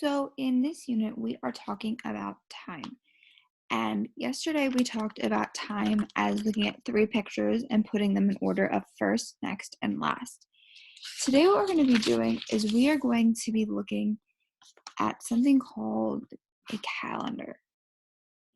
So, in this unit, we are talking about time. And yesterday, we talked about time as looking at three pictures and putting them in order of first, next, and last. Today, what we're going to be doing is we are going to be looking at something called a calendar.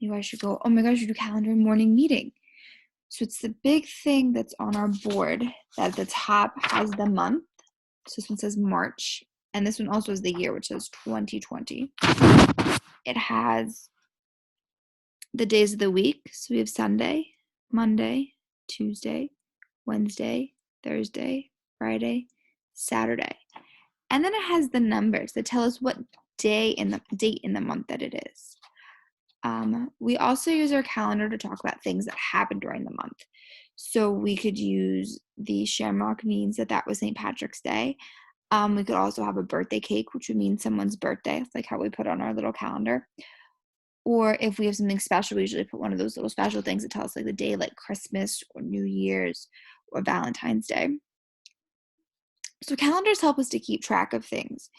You guys should go, oh my gosh, you do calendar morning meeting. So, it's the big thing that's on our board that at the top has the month. So, this one says March. And this one also has the year, which says 2020. It has the days of the week. So we have Sunday, Monday, Tuesday, Wednesday, Thursday, Friday, Saturday. And then it has the numbers that tell us what date in the month that it is. We also use our calendar to talk about things that happened during the month. So we could use the shamrock means that was St. Patrick's Day. We could also have a birthday cake, which would mean someone's birthday. It's like how we put on our little calendar. Or if we have something special, we usually put one of those little special things that tell us like the day, like Christmas or New Year's or Valentine's Day. So calendars help us to keep track of things.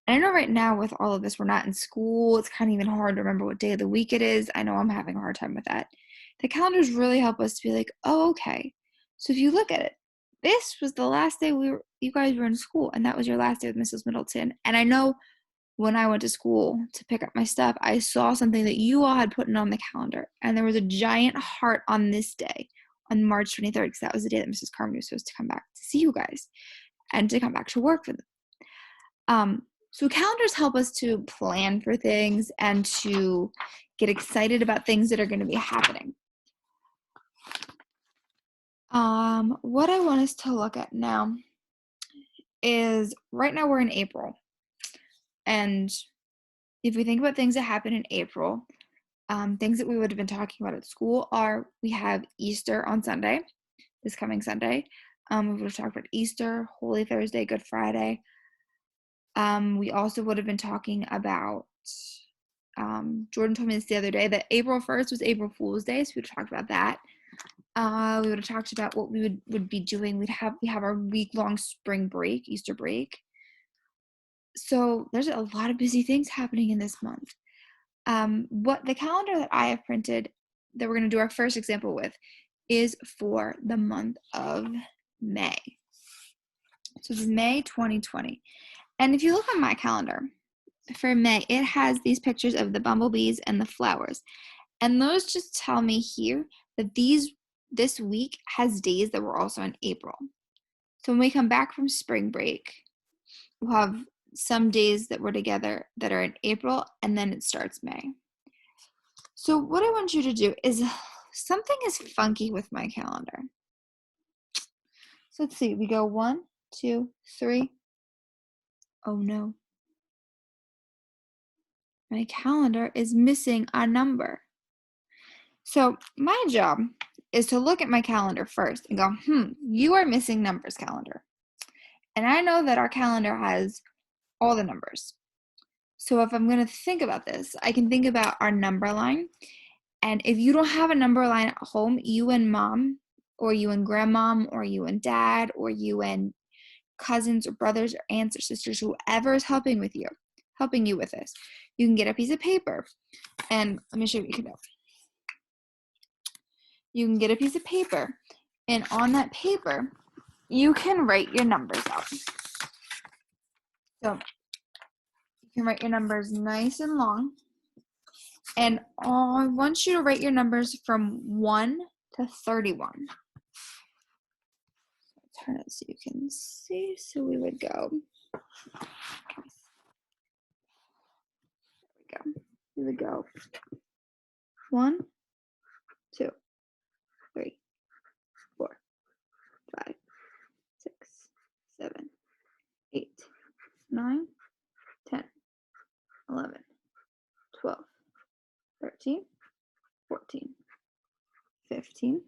And I know right now with all of this, we're not in school. It's kind of even hard to remember what day of the week it is. I know I'm having a hard time with that. The calendars really help us to be like, oh, okay. So if you look at it, this was the last day you guys were in school, and that was your last day with Mrs. Middleton. And I know when I went to school to pick up my stuff, I saw something that you all had put in on the calendar, and there was a giant heart on this day, on March 23rd, because that was the day that Mrs. Carmen was supposed to come back to see you guys and to come back to work for them. So calendars help us to plan for things and to get excited about things that are going to be happening. What I want us to look at now is right now we're in April. And if we think about things that happen in April, things that we would have been talking about at school are we have Easter on Sunday, this coming Sunday. We would have talked about Easter, Holy Thursday, Good Friday. We also would have been talking about, Jordan told me this the other day, that April 1st was April Fool's Day, so we would have talked about that. We would have talked about what we would be doing. We have our week-long spring break, Easter break. So there's a lot of busy things happening in this month. What the calendar that I have printed that we're going to do our first example with is for the month of May. So it's May 2020. And if you look on my calendar for May, it has these pictures of the bumblebees and the flowers. And those just tell me here that this week has days that were also in April. So when we come back from spring break, we'll have some days that we're together that are in April, and then it starts May. So what I want you to do is something is funky with my calendar. So let's see, we go 1, 2, 3. Oh no. My calendar is missing a number. So my job is to look at my calendar first and go, you are missing numbers, calendar. And I know that our calendar has all the numbers. So if I'm going to think about this, I can think about our number line. And if you don't have a number line at home, you and mom, or you and grandmom, or you and dad, or you and cousins or brothers or aunts or sisters, whoever is helping you with this, you can get a piece of paper. And let me show you what you can do. You can get a piece of paper, and on that paper, you can write your numbers out. So you can write your numbers nice and long. And I want you to write your numbers from 1 to 31. Turn it so you can see. So we would go. We would go 1, 2, 3, 4, 5, 6, 7, 8, 9, 10, 11, 12, 13, 14, 15,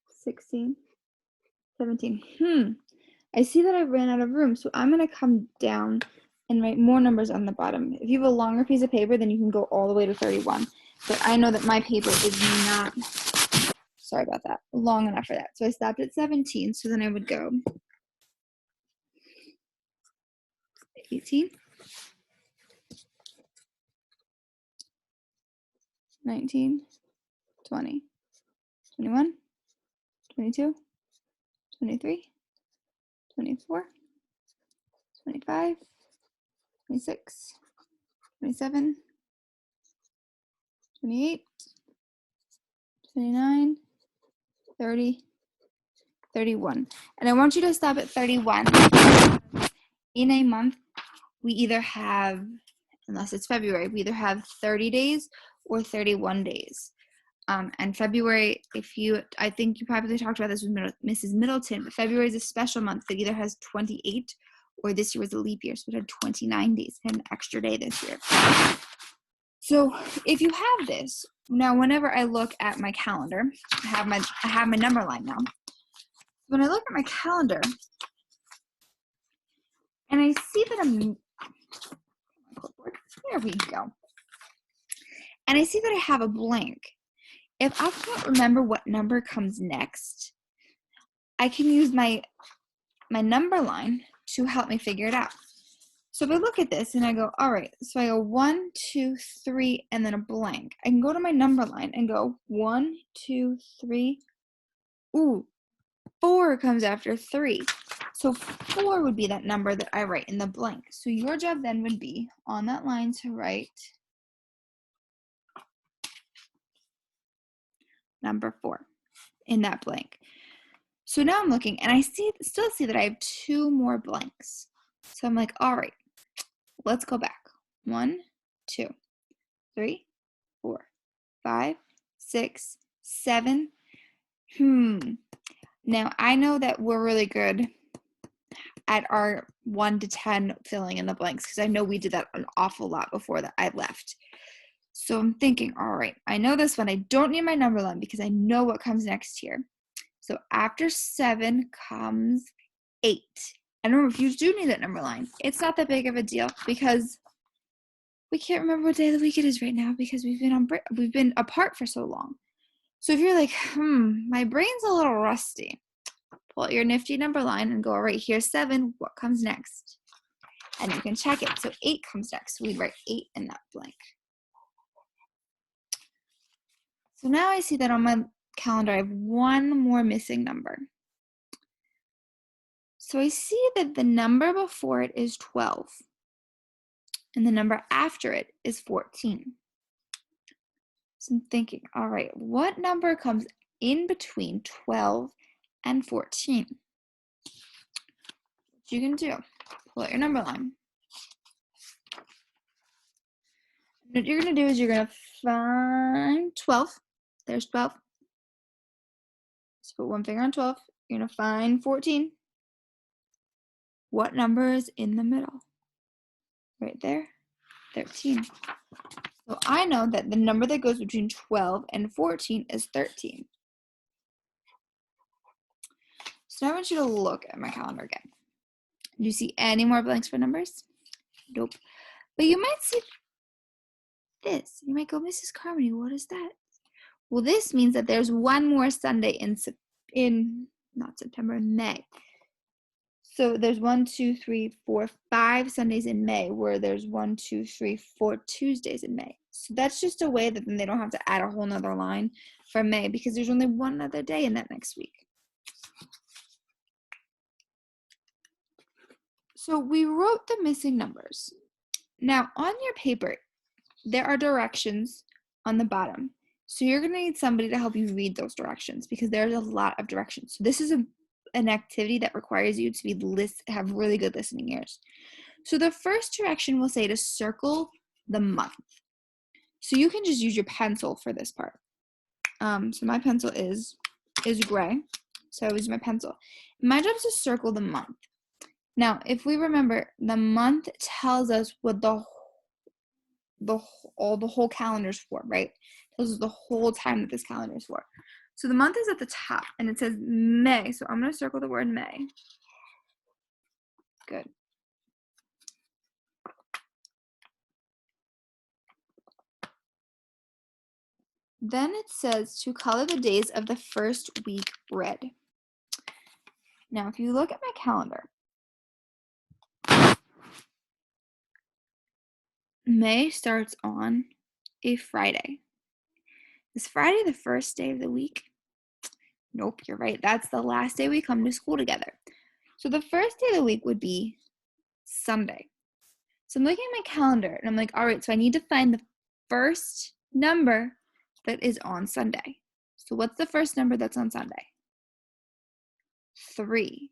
16, 17. I see that I ran out of room, so I'm going to come down and write more numbers on the bottom. If you have a longer piece of paper, then you can go all the way to 31. But I know that my paper is not, sorry about that, long enough for that. So I stopped at 17, so then I would go 18, 19, 20, 21, 22, 23, 24, 25, 26, 27, 28, 29, 30, 31. And I want you to stop at 31. In a month, we either have, unless it's February, we either have 30 days or 31 days. And February, I think you probably talked about this with Mrs. Middleton, but February is a special month that either has 28 or this year was a leap year, so it had 29 days, had an extra day this year. So if you have this, now whenever I look at my calendar, I have my number line now. When I look at my calendar, and I see that there we go. And I see that I have a blank. If I can't remember what number comes next, I can use my number line to help me figure it out. So if I look at this and I go, all right, so I go 1, 2, 3, and then a blank. I can go to my number line and go 1, 2, 3. Ooh, 4 comes after 3. So 4 would be that number that I write in the blank. So your job then would be on that line to write number 4 in that blank. So now I'm looking and I still see that I have 2 more blanks. So I'm like, all right, let's go back. 1, 2, 3, 4, 5, 6, 7. Now I know that we're really good at our 1 to 10 filling in the blanks because I know we did that an awful lot before that I left. So I'm thinking, all right, I know this one. I don't need my number line because I know what comes next here. So after 7 comes 8. And remember, if you do need that number line, it's not that big of a deal because we can't remember what day of the week it is right now because we've been apart for so long. So if you're like, my brain's a little rusty, pull out your nifty number line and go, all right, here's 7. What comes next? And you can check it. So 8 comes next. So we write 8 in that blank. So now I see that on my calendar, I have 1 more missing number. So I see that the number before it is 12. And the number after it is 14. So I'm thinking, all right, what number comes in between 12 and 14? What you can do, pull out your number line. What you're going to do is you're going to find 12. There's 12. So put 1 finger on 12. You're going to find 14. What number is in the middle? Right there, 13. So I know that the number that goes between 12 and 14 is 13. So now I want you to look at my calendar again. Do you see any more blanks for numbers? Nope. But you might see this. You might go, Mrs. Carmody, what is that? Well, this means that there's 1 more Sunday in May. So there's 1, 2, 3, 4, 5 Sundays in May where there's 1, 2, 3, 4 Tuesdays in May. So that's just a way that then they don't have to add a whole nother line for May because there's only 1 other day in that next week. So we wrote the missing numbers. Now on your paper, there are directions on the bottom. So you're going to need somebody to help you read those directions because there's a lot of directions. So this is an activity that requires you to have really good listening ears. So the first direction will say to circle the month. So you can just use your pencil for this part. So my pencil is gray, so I use my pencil. My job is to circle the month. Now, if we remember, the month tells us what the whole calendar is for, right? Tells us the whole time that this calendar is for. So the month is at the top, and it says May. So I'm going to circle the word May. Good. Then it says to color the days of the first week red. Now, if you look at my calendar, May starts on a Friday. Is Friday the first day of the week? Nope, you're right. That's the last day we come to school together. So the first day of the week would be Sunday. So I'm looking at my calendar and I'm like, all right, so I need to find the first number that is on Sunday. So what's the first number that's on Sunday? 3.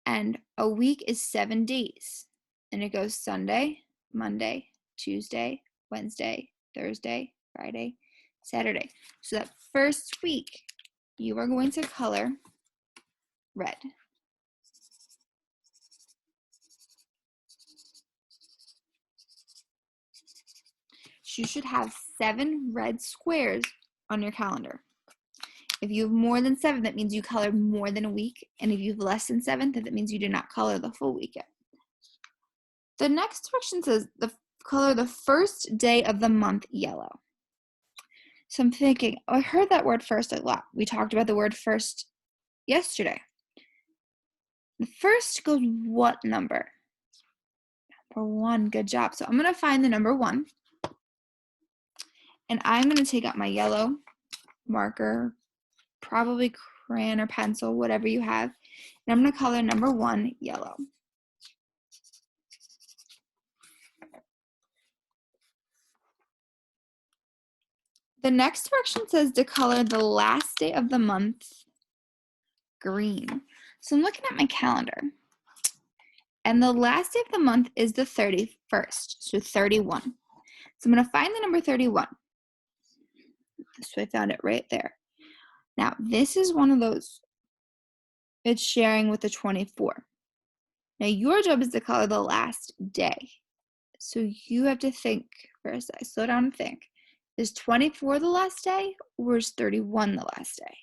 And a week is 7 days. And it goes Sunday, Monday, Tuesday, Wednesday, Thursday, Friday, Saturday. So that first week, you are going to color red. You should have 7 red squares on your calendar. If you have more than 7, that means you colored more than a week. And if you have less than 7, that means you did not color the full week yet. The next direction says color the first day of the month yellow. So I'm thinking, I heard that word first a lot. We talked about the word first yesterday. The first goes what number? Number 1, good job. So I'm going to find the number 1. And I'm going to take out my yellow marker, probably crayon or pencil, whatever you have. And I'm going to color number 1 yellow. The next direction says to color the last day of the month green. So I'm looking at my calendar. And the last day of the month is the 31st, so 31. So I'm going to find the number 31. So I found it right there. Now, this is one of those. It's sharing with the 24. Now, your job is to color the last day. So you have to think for a second. Slow down and think. Is 24 the last day, or is 31 the last day?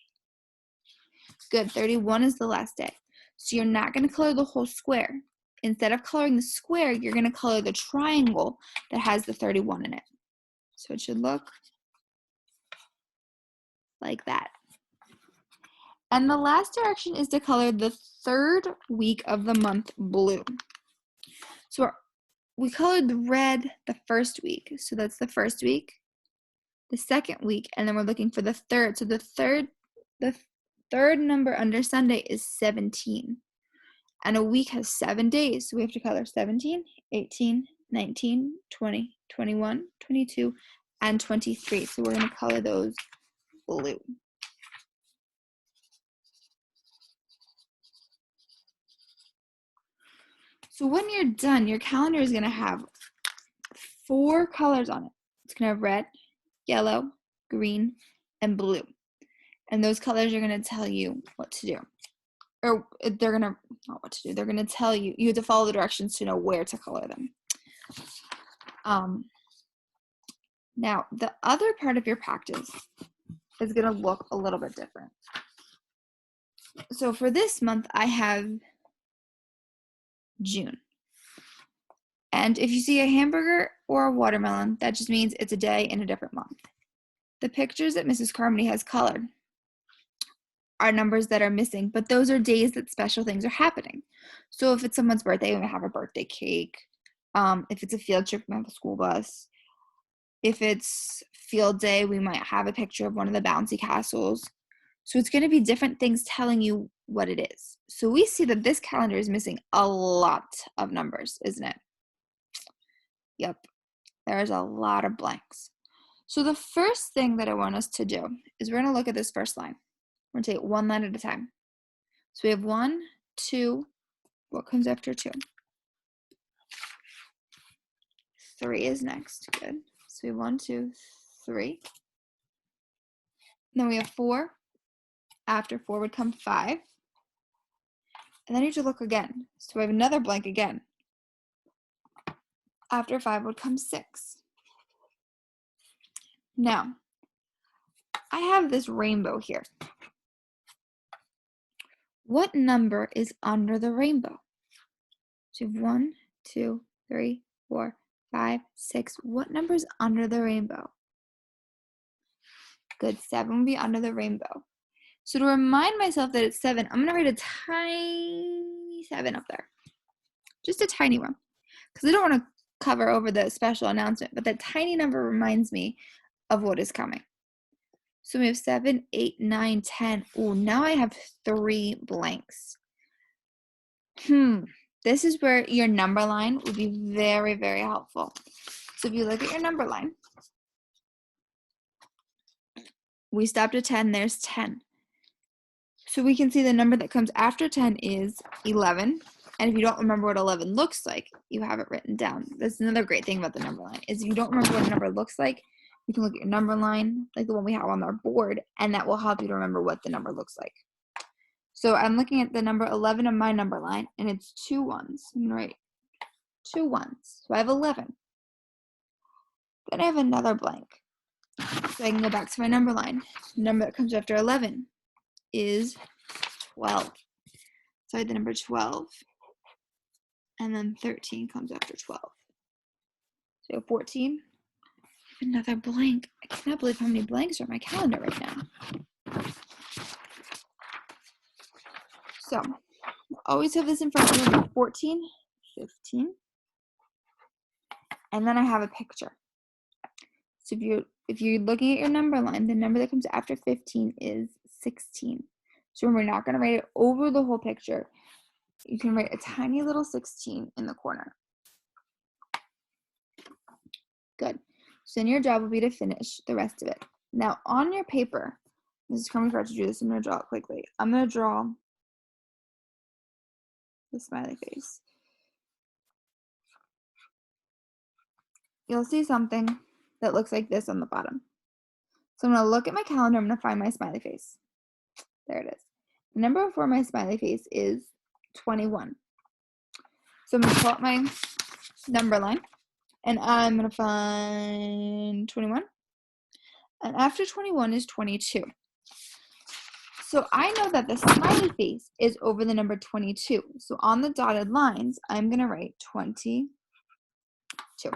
Good, 31 is the last day. So you're not going to color the whole square. Instead of coloring the square, you're going to color the triangle that has the 31 in it. So it should look like that. And the last direction is to color the third week of the month blue. So we colored the red the first week. So that's the first week, the second week, and then we're looking for the third. So the third number under Sunday is 17. And a week has 7 days. So we have to color 17, 18, 19, 20, 21, 22, and 23. So we're going to color those blue. So when you're done, your calendar is going to have 4 colors on it. It's going to have red, yellow, green, and blue. And those colors are going to tell you what to do. Or they're going to, not what to do, they're going to tell you, you have to follow the directions to know where to color them. Now, the other part of your practice is going to look a little bit different. So for this month, I have June. And if you see a hamburger or a watermelon, that just means it's a day in a different month. The pictures that Mrs. Carmody has colored are numbers that are missing, but those are days that special things are happening. So if it's someone's birthday, we might have a birthday cake. If it's a field trip, we might have a school bus. If it's field day, we might have a picture of one of the bouncy castles. So it's going to be different things telling you what it is. So we see that this calendar is missing a lot of numbers, isn't it? Yep, there's a lot of blanks. So the first thing that I want us to do is we're going to look at this first line. We're going to take one line at a time. So we have 1, 2, what comes after 2? 3 is next, good. So we have 1, 2, 3. Then we have 4. After 4 would come 5. And then you have to look again. So we have another blank again. After 5 would come 6. Now, I have this rainbow here. What number is under the rainbow? So you have 1, 2, 3, 4, 5, 6. What number is under the rainbow? Good, 7 will be under the rainbow. So to remind myself that it's 7, I'm going to write a tiny 7 up there. Just a tiny one. Because I don't want to cover over the special announcement, but that tiny number reminds me of what is coming. So we have 7, 8, 9, 10. Oh, now I have 3 blanks. This is where your number line would be very, very helpful. So if you look at your number line, we stopped at 10, there's 10. So we can see the number that comes after 10 is 11. And if you don't remember what 11 looks like, you have it written down. That's another great thing about the number line, is if you don't remember what a number looks like, you can look at your number line, like the one we have on our board, and that will help you to remember what the number looks like. So I'm looking at the number 11 on my number line, and it's 2 ones. I'm going to write 2 ones. So I have 11. Then I have another blank. So I can go back to my number line. The number that comes after 11 is 12. So I have the number 12. And then 13 comes after 12. So 14. I have another blank. I cannot believe how many blanks are on my calendar right now. So always have this in front of me. 14, 15. And then I have a picture. So if you're looking at your number line, the number that comes after 15 is 16. So we're not going to write it over the whole picture. You can write a tiny little 16 in the corner. Good. So then your job will be to finish the rest of it. Now on your paper, Mrs. Crummy forgot to do this. I'm going to draw it quickly. I'm going to draw the smiley face. You'll see something that looks like this on the bottom. So I'm going to look at my calendar. I'm going to find my smiley face. There it is. The number before my smiley face is 21. So I'm going to pull up my number line, and I'm going to find 21. And after 21 is 22. So I know that the smiley face is over the number 22. So on the dotted lines, I'm going to write 22. So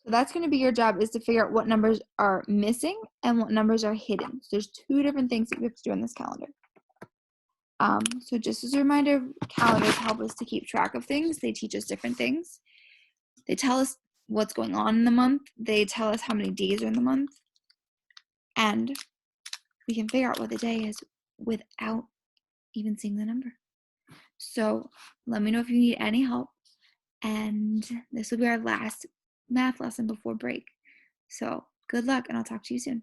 that's going to be your job, is to figure out what numbers are missing and what numbers are hidden. So there's 2 different things that you have to do on this calendar. So just as a reminder, calendars help us to keep track of things. They teach us different things. They tell us what's going on in the month. They tell us how many days are in the month. And we can figure out what the day is without even seeing the number. So let me know if you need any help. And this will be our last math lesson before break. So good luck, and I'll talk to you soon.